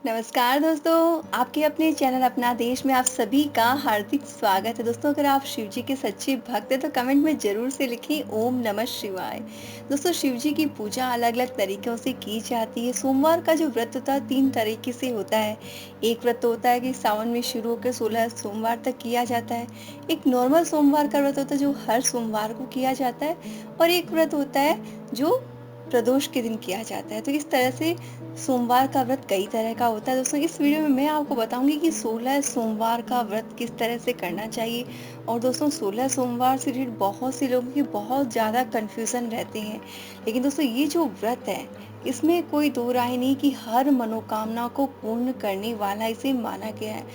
नमस्कार दोस्तों, आपके अपने चैनल अपना देश में आप सभी का हार्दिक स्वागत है। दोस्तों, अगर आप शिव जी के सच्चे भक्त हैं तो कमेंट में ज़रूर से लिखें ओम नमः शिवाय। दोस्तों, शिव जी की पूजा अलग-अलग तरीकों से की जाती है। सोमवार का जो व्रत होता है 3 तरीके से होता है। एक व्रत होता है कि सावन में शुरू होकर 16 सोमवार तक किया जाता है। एक नॉर्मल सोमवार का व्रत होता है जो हर सोमवार को किया जाता है और एक व्रत होता है जो प्रदोष के दिन किया जाता है। तो इस तरह से सोमवार का व्रत कई तरह का होता है। दोस्तों, इस वीडियो में मैं आपको बताऊंगी कि 16 सोमवार का व्रत किस तरह से करना चाहिए। और दोस्तों, 16 सोमवार से रिलेटेड बहुत से लोगों की बहुत ज़्यादा कन्फ्यूज़न रहते हैं। लेकिन दोस्तों, ये जो व्रत है इसमें कोई दो राय नहीं कि हर मनोकामना को पूर्ण करने वाला इसे माना गया है।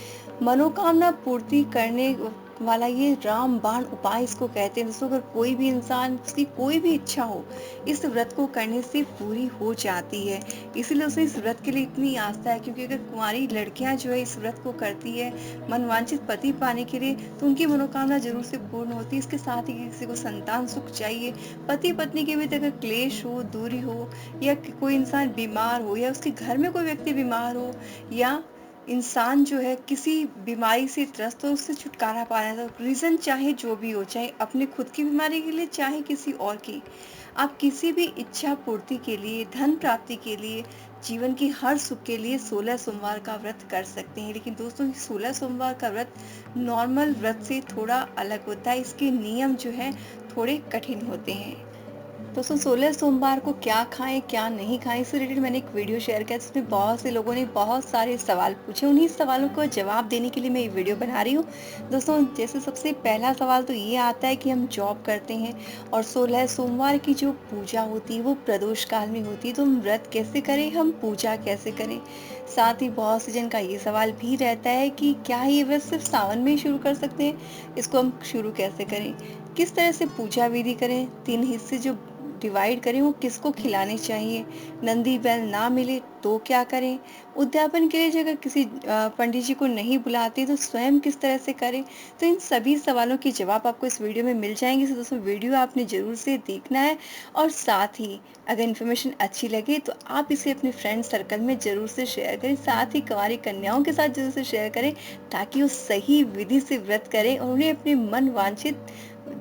मनोकामना पूर्ति करने वाला ये रामबाण उपाय इसको कहते हैं। दोस्तों, अगर कोई भी इंसान उसकी कोई भी इच्छा हो इस व्रत को करने से पूरी हो जाती है। इसीलिए उसे इस व्रत के लिए इतनी आस्था है, क्योंकि अगर कुंवारी लड़कियां जो है इस व्रत को करती है मनवांछित पति पाने के लिए तो उनकी मनोकामना जरूर से पूर्ण होती है। इसके साथ ही किसी को संतान सुख चाहिए, पति पत्नी के बीच अगर क्लेश हो, दूरी हो, या कोई इंसान बीमार हो, या उसके घर में कोई व्यक्ति बीमार हो, या इंसान जो है किसी बीमारी से त्रस्त हो, उससे छुटकारा पाना है, तो रीज़न चाहे जो भी हो, चाहे अपने खुद की बीमारी के लिए चाहे किसी और की, आप किसी भी इच्छा पूर्ति के लिए, धन प्राप्ति के लिए, जीवन की हर सुख के लिए 16 सोमवार का व्रत कर सकते हैं। लेकिन दोस्तों, 16 सोमवार का व्रत नॉर्मल व्रत से थोड़ा अलग होता है। इसके नियम जो है थोड़े कठिन होते हैं। दोस्तों, 16 सोमवार को क्या खाएं क्या नहीं खाएं, इससे रिलेटेड मैंने एक वीडियो शेयर किया जिसमें बहुत से लोगों ने बहुत सारे सवाल पूछे। उन्हीं सवालों को जवाब देने के लिए मैं ये वीडियो बना रही हूँ। दोस्तों, जैसे सबसे पहला सवाल तो ये आता है कि हम जॉब करते हैं और 16 सोमवार की जो पूजा होती है वो प्रदोष काल में होती है, तो हम व्रत कैसे करें, हम पूजा कैसे करें। साथ ही बहुत से जन का ये सवाल भी रहता है कि क्या ये व्रत सिर्फ सावन में ही शुरू कर सकते हैं, इसको हम शुरू कैसे करें, किस तरह से पूजा विधि करें, 3 हिस्से जो डिवाइड करें वो किसको खिलाने चाहिए, नंदी बैल ना मिले तो क्या करें, उद्यापन के लिए जो अगर किसी पंडित जी को नहीं बुलाते तो स्वयं किस तरह से करें। तो इन सभी सवालों के जवाब आपको इस वीडियो में मिल जाएंगे। तो दोस्तों, वीडियो आपने जरूर से देखना है और साथ ही अगर इन्फॉर्मेशन अच्छी लगे तो आप इसे अपने फ्रेंड सर्कल में जरूर से शेयर करें। साथ ही कुंवारी कन्याओं के साथ जरूर से शेयर करें ताकि वो सही विधि से व्रत करें और उन्हें अपने मन वांछित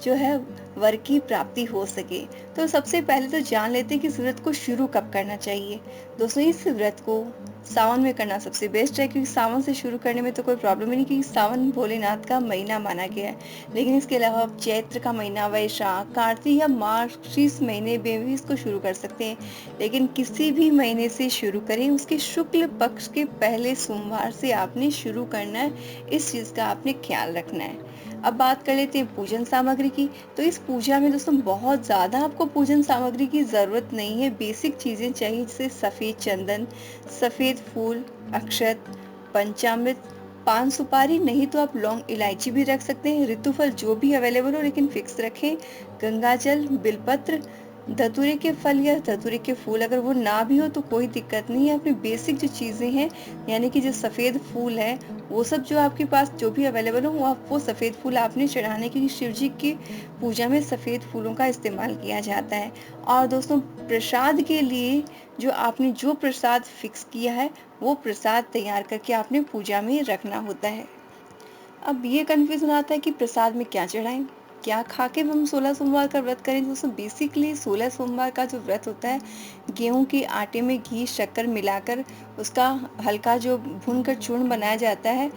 जो है वर की प्राप्ति हो सके। तो सबसे पहले तो जान लेते हैं कि इस व्रत को शुरू कब करना चाहिए। दोस्तों, इस व्रत को सावन में करना सबसे बेस्ट है, क्योंकि सावन से शुरू करने में तो कोई प्रॉब्लम ही नहीं, क्योंकि सावन भोलेनाथ का महीना माना गया है। लेकिन इसके अलावा आप चैत्र का महीना, वैशाख, कार्तिक या मार्गशीर्ष महीने में भी इसको शुरू कर सकते हैं। लेकिन किसी भी महीने से शुरू करें, उसके शुक्ल पक्ष के पहले सोमवार से आपने शुरू करना है। इस चीज़ का आपने ख्याल रखना है। अब बात कर लेते हैं पूजन सामग्री की। तो इस पूजा में दोस्तों बहुत ज़्यादा आपको पूजन सामग्री की ज़रूरत नहीं है। बेसिक चीज़ें चाहिए, जैसे सफ़ेद चंदन, सफ़ेद फूल, अक्षत, पंचामृत, पान सुपारी, नहीं तो आप लौंग इलायची भी रख सकते हैं। ऋतुफल जो भी अवेलेबल हो लेकिन फिक्स रखें। गंगाजल, बिलपत्र, धतूरे के फल या धतूरे के फूल, अगर वो ना भी हो तो कोई दिक्कत नहीं है। अपनी बेसिक जो चीज़ें हैं, यानी कि जो सफ़ेद फूल है, वो सब जो आपके पास जो भी अवेलेबल हो वो आप वो सफ़ेद फूल आपने चढ़ाने, क्योंकि शिव जी की पूजा में सफ़ेद फूलों का इस्तेमाल किया जाता है। और दोस्तों, प्रसाद के लिए जो आपने जो प्रसाद फिक्स किया है वो प्रसाद तैयार करके आपने पूजा में रखना होता है। अब ये कन्फ्यूज़न आता है कि प्रसाद में क्या चढ़ाएँ? क्या खा के हम 16 सोमवार का व्रत करें? दोस्तों, बेसिकली 16 सोमवार का जो व्रत होता है, गेहूँ के आटे में घी, शक्कर मिलाकर उसका हल्का जो भूनकर चूर्ण बनाया जाता है,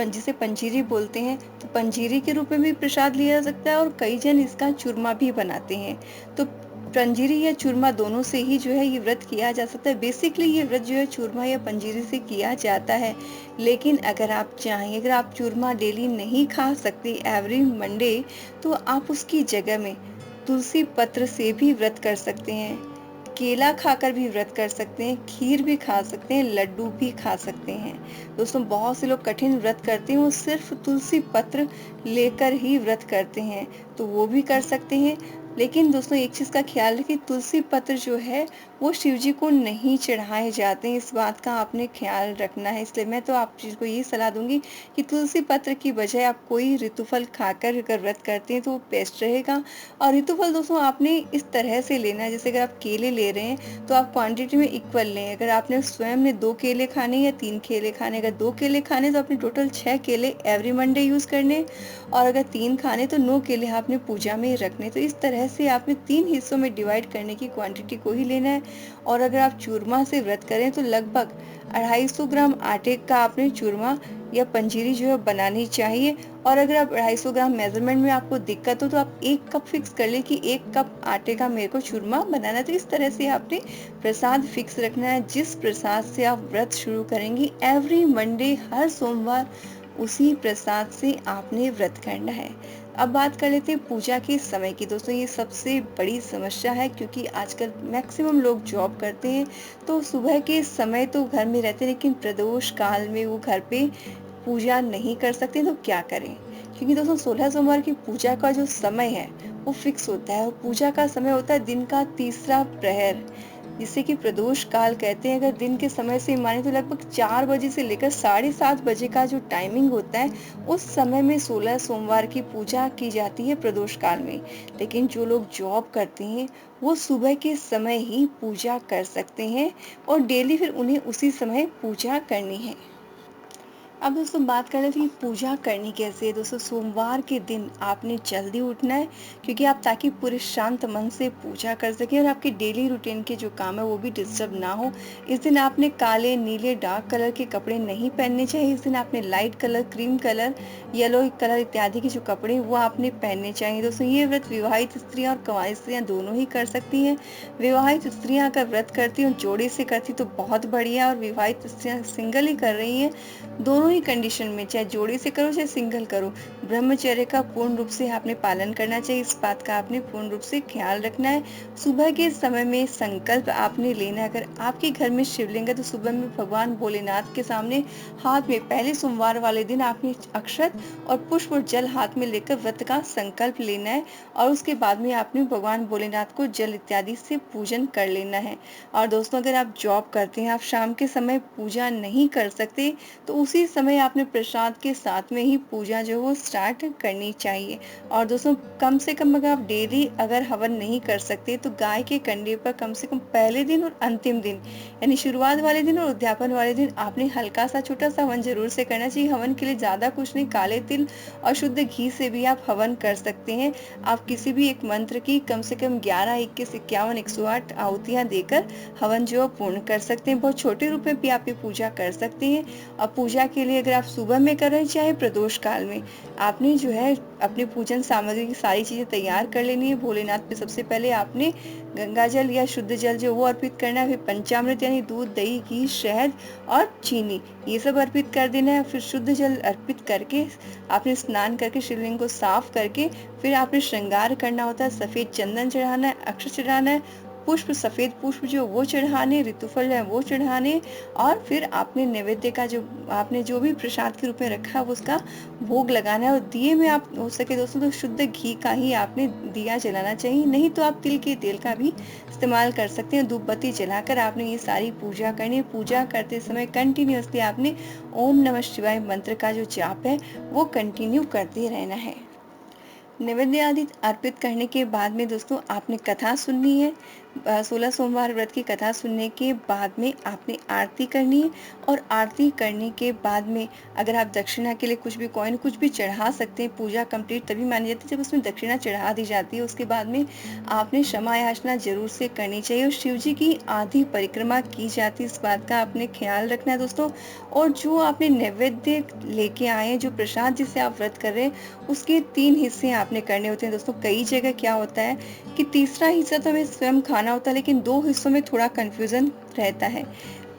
जिसे पंजीरी बोलते हैं। तो पंजीरी के रूप में भी प्रसाद लिया जा सकता है और कई जन इसका चूरमा भी बनाते हैं। तो पंजीरी या चूरमा दोनों से ही जो है ये व्रत किया जा सकता है। बेसिकली ये व्रत जो है चूरमा या पंजीरी से किया जाता है। लेकिन अगर आप चाहें, अगर आप चूरमा डेली नहीं खा सकते एवरी मंडे, तो आप उसकी जगह में तुलसी पत्र से भी व्रत कर सकते हैं। केला खाकर भी व्रत कर सकते हैं, खीर भी खा सकते हैं, लड्डू भी खा सकते हैं। दोस्तों, बहुत से लोग कठिन व्रत करते हैं, वो सिर्फ तुलसी पत्र लेकर ही व्रत करते हैं, तो वो भी कर सकते हैं। लेकिन दोस्तों एक चीज़ का ख़्याल रखें, तुलसी पत्र जो है वो शिव जी को नहीं चढ़ाए जाते हैं, इस बात का आपने ख़्याल रखना है। इसलिए मैं तो आप चीज़ को यही सलाह दूँगी कि तुलसी पत्र की बजाय आप कोई ऋतुफल खाकर अगर व्रत करते हैं तो वो बेस्ट रहेगा। और ऋतुफल दोस्तों आपने इस तरह से लेना है, जैसे अगर आप केले ले रहे हैं तो आप क्वांटिटी में इक्वल लें। अगर आपने स्वयं ने 2 केले खाने या 3 केले खाने, अगर 2 केले खाने तो आपने टोटल 6 केले एवरी मंडे यूज़ करने, और अगर 3 खाने तो 9 केले आपने पूजा में रखने। तो इस तरह से आपने 3 हिस्सों में डिवाइड करने की क्वांटिटी को ही लेना है। और अगर आप चूरमा से व्रत करें तो लगभग 250 ग्राम आटे का आपने चूरमा या पंजीरी जो है बनानी चाहिए। और अगर आप 250 ग्राम मेजरमेंट में आपको दिक्कत हो तो आप 1 कप फिक्स कर ले कि 1 कप आटे का मेरे को चूरमा बनाना है। तो इस तरह से आपने प्रसाद फिक्स रखना है, जिस प्रसाद से आप व्रत शुरू करेंगी एवरी मंडे हर सोमवार उसी प्रसाद से आपने व्रत करना है। अब बात कर लेते हैं पूजा के समय की। दोस्तों ये सबसे बड़ी समस्या है, क्योंकि आजकल मैक्सिमम लोग जॉब करते हैं तो सुबह के समय तो घर में रहते हैं, लेकिन प्रदोष काल में वो घर पे पूजा नहीं कर सकते। तो क्या करें? क्योंकि दोस्तों 16 सोमवार की पूजा का जो समय है वो फिक्स होता है, और पूजा का समय होता है दिन का तीसरा प्रहर, जिसे कि प्रदोष काल कहते हैं। अगर दिन के समय से माने तो लगभग 4 बजे से लेकर 7:30 बजे का जो टाइमिंग होता है, उस समय में 16 सोमवार की पूजा की जाती है प्रदोष काल में। लेकिन जो लोग जॉब करते हैं वो सुबह के समय ही पूजा कर सकते हैं, और डेली फिर उन्हें उसी समय पूजा करनी है। अब दोस्तों बात कर लेते हैं कि पूजा करनी कैसे है। दोस्तों सोमवार के दिन आपने जल्दी उठना है, क्योंकि आप ताकि पूरे शांत मन से पूजा कर सकें और आपके डेली रूटीन के जो काम है वो भी डिस्टर्ब ना हो। इस दिन आपने काले, नीले, डार्क कलर के कपड़े नहीं पहनने चाहिए। इस दिन आपने light colour, cream colour, yellow colour इत्यादि के जो कपड़े वो आपने पहनने चाहिए। दोस्तों ये व्रत विवाहित स्त्रियाँ और कुंवारी स्त्रियाँ दोनों ही कर सकती हैं। विवाहित स्त्रियाँ अगर व्रत करती हैं और जोड़े से करती तो बहुत बढ़िया, और विवाहित स्त्रियाँ सिंगल ही कर रही हैं, दोनों ही कंडीशन में चाहे जोड़ी से करो चाहे सिंगल करो, ब्रह्मचर्य का पूर्ण रूप से आपने पालन करना चाहिए। इस बात का आपने पूर्ण रूप से ख्याल रखना है। सुबह के समय में संकल्प आपने लेना है। अगर आपके घर में शिवलिंग है तो सुबह में भगवान भोलेनाथ के सामने हाथ में पहले सोमवार वाले दिन आपने अक्षत और पुष्प और जल हाथ में लेकर व्रत का संकल्प लेना है, और उसके बाद में आपने भगवान भोलेनाथ को जल इत्यादि से पूजन कर लेना है। और दोस्तों अगर आप जॉब करते हैं, आप शाम के समय पूजा नहीं कर सकते, तो उसी समय आपने प्रसाद के साथ में ही पूजा जो है वो स्टार्ट करनी चाहिए। और दोस्तों कम से कम अगर आप डेली अगर हवन नहीं कर सकते तो गाय के कंडे पर कम से कम पहले दिन और अंतिम दिन, यानी शुरुआत वाले दिन और उद्यापन वाले दिन आपने हल्का सा छोटा सा हवन जरूर से करना चाहिए। हवन के लिए ज़्यादा कुछ नहीं, काले तिल और शुद्ध घी से भी आप हवन कर सकते हैं। आप किसी भी एक मंत्र की कम से कम 11, 21, 51, 108 आहुतियाँ देकर हवन जो पूर्ण कर सकते हैं। बहुत छोटे रूप में भी आप ये पूजा कर सकते हैं। और पूजा के लिए अगर आप सुबह में कर रहे हैं चाहे प्रदोष काल में, आपने जो है अपनी पूजन सामग्री की सारी चीज़ें तैयार कर लेनी है। भोलेनाथ पे सबसे पहले आपने गंगा जल या शुद्ध जल जो वो अर्पित करना है, फिर पंचामृत यानी दूध, दही, घी, शहद और चीनी ये सब अर्पित कर देना है। फिर शुद्ध जल अर्पित करके आपने स्नान करके शिवलिंग को साफ करके फिर आपने श्रृंगार करना होता है। सफ़ेद चंदन चढ़ाना है, अक्षत चढ़ाना है, पुष्प, सफ़ेद पुष्प जो वो चढ़ाने, ऋतुफल है वो चढ़ाने, और फिर आपने नैवेद्य का जो आपने जो भी प्रसाद के रूप में रखा है उसका भोग लगाना है। और दिए में आप हो सके दोस्तों तो शुद्ध घी का ही आपने दिया जलाना चाहिए, नहीं तो आप तिल के तेल का भी इस्तेमाल कर सकते हैं। धूप बत्ती जलाकर आपने ये सारी पूजा करनी है। पूजा करते समय कंटिन्यूअसली आपने ओम नमः शिवाय मंत्र का जो जाप है वो कंटिन्यू करते रहना है। नैवेद्य आदि अर्पित करने के बाद में दोस्तों आपने कथा सुननी है। 16 सोमवार व्रत की कथा सुनने के बाद में आपने आरती करनी है, और आरती करने के बाद में अगर आप दक्षिणा के लिए कुछ भी कॉइन कुछ भी चढ़ा सकते हैं। पूजा कंप्लीट तभी मानी जाती है जब उसमें दक्षिणा चढ़ा दी जाती है। उसके बाद में आपने क्षमा याचना जरूर से करनी चाहिए, और शिव जी की आधी परिक्रमा की जाती है। इस बात का आपने ख्याल रखना है दोस्तों। और जो आपने नैवेद्य लेके आए हैं, जो प्रसाद जिसे आप व्रत कर रहे हैं, उसके 3 हिस्से आपने करने होते हैं। दोस्तों कई जगह क्या होता है कि तीसरा हिस्सा तो हमें स्वयं खाना होता है, लेकिन 2 हिस्सों में थोड़ा कंफ्यूजन रहता है।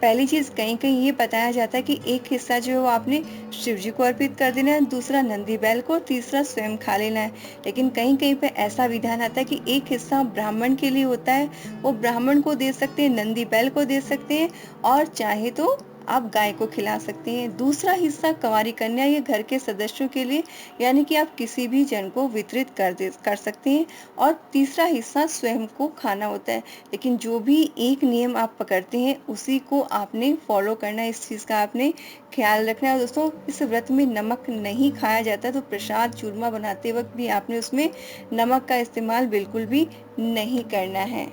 पहली चीज़ कहीं कहीं ये बताया जाता है कि एक हिस्सा जो है वो आपने शिव जी को अर्पित कर देना है, दूसरा नंदी बैल को, और तीसरा स्वयं खा लेना है। लेकिन कहीं कहीं पे ऐसा विधान आता है कि एक हिस्सा ब्राह्मण के लिए होता है, वो ब्राह्मण को दे सकते हैं, नंदी बैल को दे सकते हैं, और चाहे तो आप गाय को खिला सकते हैं। दूसरा हिस्सा कंवारी कन्या या घर के सदस्यों के लिए, यानी कि आप किसी भी जन को वितरित कर सकते हैं। और तीसरा हिस्सा स्वयं को खाना होता है। लेकिन जो भी एक नियम आप पकड़ते हैं उसी को आपने फॉलो करना है, इस चीज़ का आपने ख्याल रखना है। और दोस्तों, इस व्रत में नमक नहीं खाया जाता, तो प्रसाद चूरमा बनाते वक्त भी आपने उसमें नमक का इस्तेमाल बिल्कुल भी नहीं करना है।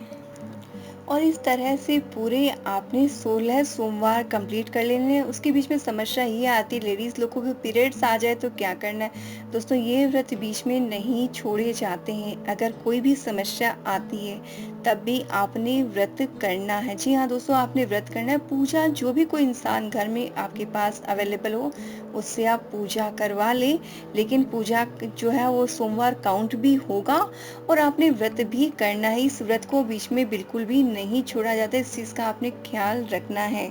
और इस तरह से पूरे आपने 16 सोमवार कंप्लीट कर लेने हैं। उसके बीच में समस्या ये आती है, लेडीज लोगों को पीरियड्स आ जाए तो क्या करना है। दोस्तों, ये व्रत बीच में नहीं छोड़े जाते हैं। अगर कोई भी समस्या आती है तब भी आपने व्रत करना है। जी हाँ दोस्तों, आपने व्रत करना है। पूजा जो भी कोई इंसान घर में आपके पास अवेलेबल हो उससे आप पूजा करवा लें, लेकिन पूजा जो है वो सोमवार काउंट भी होगा और आपने व्रत भी करना है। इस व्रत को बीच में बिल्कुल भी नहीं छोड़ा जाता, इस चीज़ का आपने ख्याल रखना है।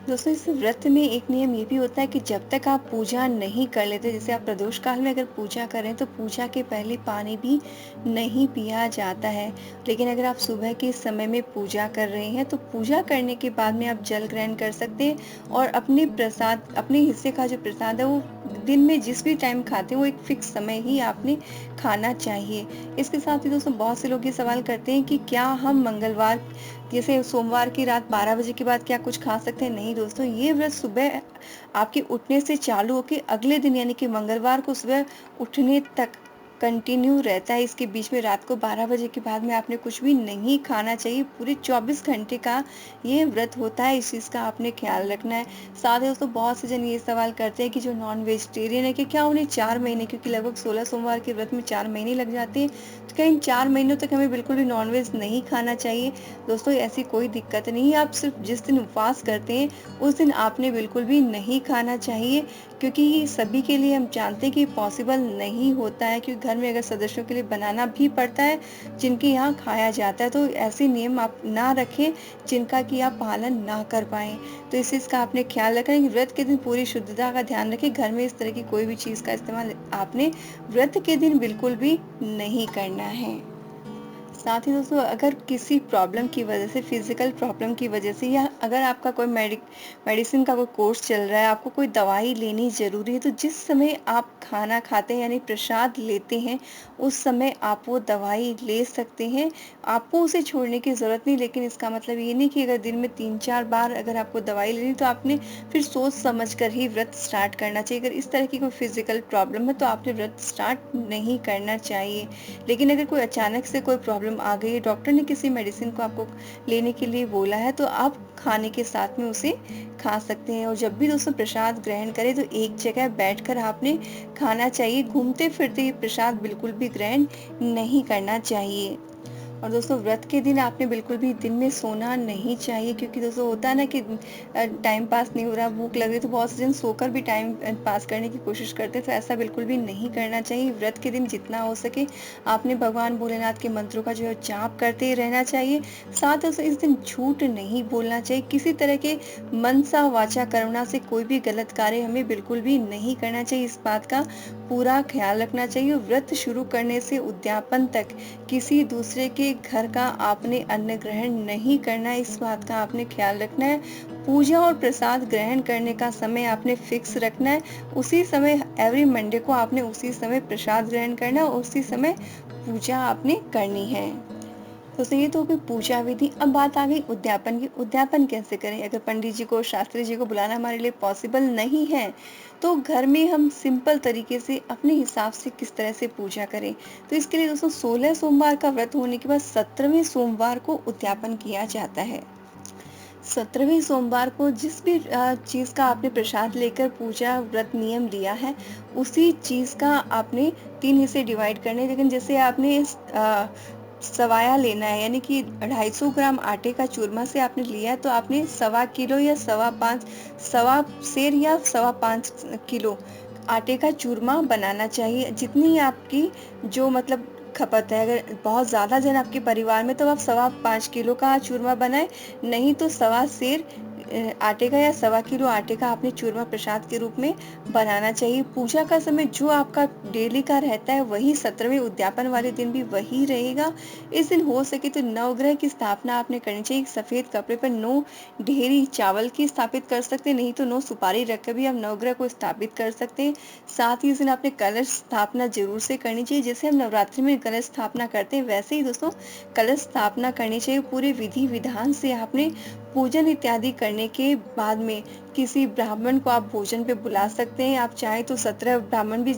दोस्तों, इस व्रत में एक नियम ये भी होता है कि जब तक आप पूजा नहीं कर लेते, जैसे आप प्रदोष काल में अगर पूजा करें तो पूजा के पहले पानी भी नहीं पिया जाता है। लेकिन अगर आप सुबह के समय में पूजा कर रहे हैं तो पूजा करने के बाद में आप जल ग्रहण कर सकते हैं और अपने प्रसाद, अपने हिस्से का जो प्रसाद है वो दिन में जिस भी टाइम खाते हैं वो एक फिक्स समय ही आपने खाना चाहिए। इसके साथ ही दोस्तों, बहुत से लोग ये सवाल करते हैं कि क्या हम मंगलवार जैसे सोमवार की रात 12 बजे के बाद क्या कुछ खा सकते हैं? नहीं दोस्तों, ये व्रत सुबह आपके उठने से चालू होके अगले दिन यानी कि मंगलवार को सुबह उठने तक कंटिन्यू रहता है। इसके बीच में रात को 12 बजे के बाद में आपने कुछ भी नहीं खाना चाहिए। पूरे 24 घंटे का ये व्रत होता है, इस चीज़ का आपने ख्याल रखना है। साथ ही दोस्तों, बहुत से जन ये सवाल करते हैं कि जो नॉन वेजिटेरियन है कि क्या उन्हें 4 महीने, क्योंकि लगभग 16 सोमवार के व्रत में 4 महीने लग जाते हैं, तो क्या इन 4 महीनों तक हमें बिल्कुल भी नॉन वेज नहीं खाना चाहिए? दोस्तों, ऐसी कोई दिक्कत नहीं है। आप सिर्फ जिस दिन उपवास करते हैं उस दिन आपने बिल्कुल भी नहीं खाना चाहिए, क्योंकि ये सभी के लिए हम जानते हैं कि पॉसिबल नहीं होता है, क्योंकि घर में अगर सदस्यों के लिए बनाना भी पड़ता है जिनके यहाँ खाया जाता है। तो ऐसे नियम आप ना रखें जिनका कि आप पालन ना कर पाएँ। तो इस चीज़ का आपने ख्याल रखना है कि व्रत के दिन पूरी शुद्धता का ध्यान रखें। घर में इस तरह की कोई भी चीज़ का इस्तेमाल आपने व्रत के दिन बिल्कुल भी नहीं करना है। साथ ही दोस्तों, अगर किसी प्रॉब्लम की वजह से, फिजिकल प्रॉब्लम की वजह से, या अगर आपका कोई मेडिसिन का कोई कोर्स चल रहा है, आपको कोई दवाई लेनी ज़रूरी है, तो जिस समय आप खाना खाते हैं यानी प्रसाद लेते हैं उस समय आप वो दवाई ले सकते हैं। आपको उसे छोड़ने की ज़रूरत नहीं, लेकिन इसका मतलब ये नहीं कि अगर दिन में 3-4 बार अगर आपको दवाई लेनी तो आपने फिर सोच समझ कर ही व्रत स्टार्ट करना चाहिए। अगर इस तरह की कोई फिजिकल प्रॉब्लम है तो आपने व्रत स्टार्ट नहीं करना चाहिए। लेकिन अगर कोई अचानक से कोई प्रॉब्लम आ गई है, डॉक्टर ने किसी मेडिसिन को आपको लेने के लिए बोला है, तो आप खाने के साथ में उसे खा सकते हैं। और जब भी दोस्तों प्रसाद ग्रहण करें तो एक जगह बैठकर आपने खाना चाहिए। घूमते फिरते ये प्रसाद बिल्कुल भी ग्रहण नहीं करना चाहिए। और दोस्तों, व्रत के दिन आपने बिल्कुल भी दिन में सोना नहीं चाहिए, क्योंकि दोस्तों होता है ना कि टाइम पास नहीं हो रहा, भूख लग रही, तो बहुत से जन सोकर भी टाइम पास करने की कोशिश करते हैं, तो ऐसा बिल्कुल भी नहीं करना चाहिए। व्रत के दिन जितना हो सके आपने भगवान भोलेनाथ के मंत्रों का जो है जाप करते ही रहना चाहिए। साथ ही इस दिन झूठ नहीं बोलना चाहिए। किसी तरह के मनसा वाचा कर्मणा से कोई भी गलत कार्य हमें बिल्कुल भी नहीं करना चाहिए। इस बात का पूरा ख्याल रखना चाहिए। व्रत शुरू करने से उद्यापन तक किसी दूसरे के घर का आपने अन्न ग्रहण नहीं करना है, इस बात का आपने ख्याल रखना है। पूजा और प्रसाद ग्रहण करने का समय आपने फिक्स रखना है। उसी समय एवरी मंडे को आपने उसी समय प्रसाद ग्रहण करना है और उसी समय पूजा आपने करनी है। तो ये तो हो गई पूजा विधि। अब बात आ गई उद्यापन की। उद्यापन कैसे करें? अगर पंडित जी को, शास्त्री जी को बुलाना हमारे लिए पॉसिबल नहीं है तो घर में हम सिंपल तरीके से अपने हिसाब से किस तरह से पूजा करें। तो इसके लिए दोस्तों 16 सोमवार का व्रत होने के बाद 17वें सोमवार को उद्यापन किया जाता है। 17वें सोमवार को जिस भी चीज़ का आपने प्रसाद लेकर पूजा व्रत नियम लिया है उसी चीज़ का आपने 3 हिस्से डिवाइड करने हैं। लेकिन जैसे आपने सवाया लेना है, यानी कि 250 ग्राम आटे का चूरमा से आपने लिया है, तो आपने 1.25 किलो या 5.25 सवा सेर या 5.25 किलो आटे का चूरमा बनाना चाहिए। जितनी आपकी जो मतलब खपत है, अगर बहुत ज़्यादा जन आपके परिवार में तो आप 5.25 किलो का चूरमा बनाएं, नहीं तो 1.25 सेर आटे का या 1.25 किलो आटे का आपने चूरमा प्रसाद के रूप में बनाना चाहिए। पूजा का समय जो आपका डेली का रहता है वही 17वें उद्यापन वाले दिन भी वही रहेगा। इस दिन हो सके तो नवग्रह की स्थापना आपने करनी चाहिए। एक सफ़ेद कपड़े पर 9 ढेरी चावल की स्थापित कर सकते हैं, नहीं तो 9 सुपारी रख कर भी आप नवग्रह को स्थापित कर सकते हैं। साथ ही इस दिन आपने कलश स्थापना ज़रूर से करनी चाहिए। जैसे हम नवरात्रि में कलश स्थापना करते हैं वैसे ही दोस्तों कलश स्थापना करनी चाहिए। पूरे विधि विधान से आपने पूजन इत्यादि करने के बाद में किसी ब्राह्मण को आप भोजन पे बुला सकते हैं। आप चाहें तो 17 ब्राह्मण भी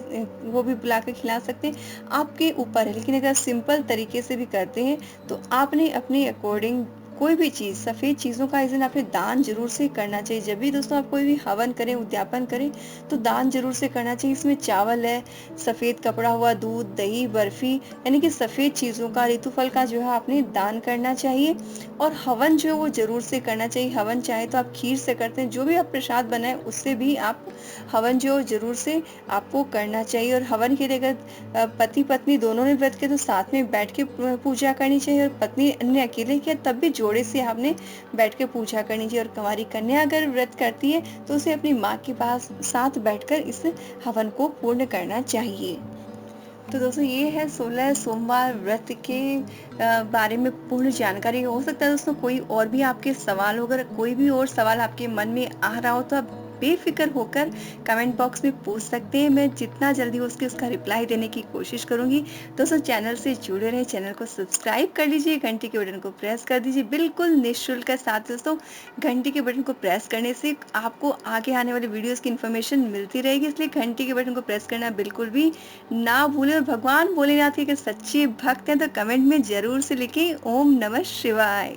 वो भी बुला कर खिला सकते हैं, आपके ऊपर है। लेकिन अगर सिंपल तरीके से भी करते हैं तो आपने अपने अकॉर्डिंग कोई भी चीज़ सफ़ेद चीज़ों का इस दिन आपने दान ज़रूर से करना चाहिए। जब भी दोस्तों आप कोई भी हवन करें, उद्यापन करें तो दान ज़रूर से करना चाहिए। इसमें चावल है, सफ़ेद कपड़ा हुआ, दूध, दही, बर्फ़ी यानी कि सफ़ेद चीज़ों का, ऋतुफल का जो है आपने दान करना चाहिए। और हवन जो है वो ज़रूर से करना चाहिए। हवन चाहे तो आप खीर से करते हैं, जो भी आप प्रसाद बनाएं उससे भी आप हवन जो ज़रूर से आपको करना चाहिए। और हवन के लिए अगर पति पत्नी दोनों ने व्रत किया तो साथ में बैठ के पूजा करनी चाहिए। और पत्नी ने अकेले किया तब भी जोड़े से आपने बैठ के पूजा करनी चाहिए। और कुंवारी कन्या अगर व्रत करती है तो उसे अपनी माँ के पास साथ बैठकर इस हवन को पूर्ण करना चाहिए। तो दोस्तों ये है 16 सोमवार व्रत के बारे में पूर्ण जानकारी। हो सकता है दोस्तों कोई और भी आपके सवाल हो, अगर कोई भी और सवाल आपके मन में आ रहा हो तो आप बेफिक्र होकर कमेंट बॉक्स में पूछ सकते हैं। मैं जितना जल्दी हो सके उसका रिप्लाई देने की कोशिश करूंगी। दोस्तों चैनल से जुड़े रहें, चैनल को सब्सक्राइब कर लीजिए, घंटी के बटन को प्रेस कर दीजिए बिल्कुल निःशुल्क के साथ। दोस्तों घंटी के बटन को प्रेस करने से आपको आगे आने वाले वीडियोस की इन्फॉर्मेशन मिलती रहेगी, इसलिए घंटी के बटन को प्रेस करना बिल्कुल भी ना भूलें। और भगवान भोलेनाथ के अगर सच्चे भक्त हैं तो कमेंट में ज़रूर से लिखें ओम नमः शिवाय।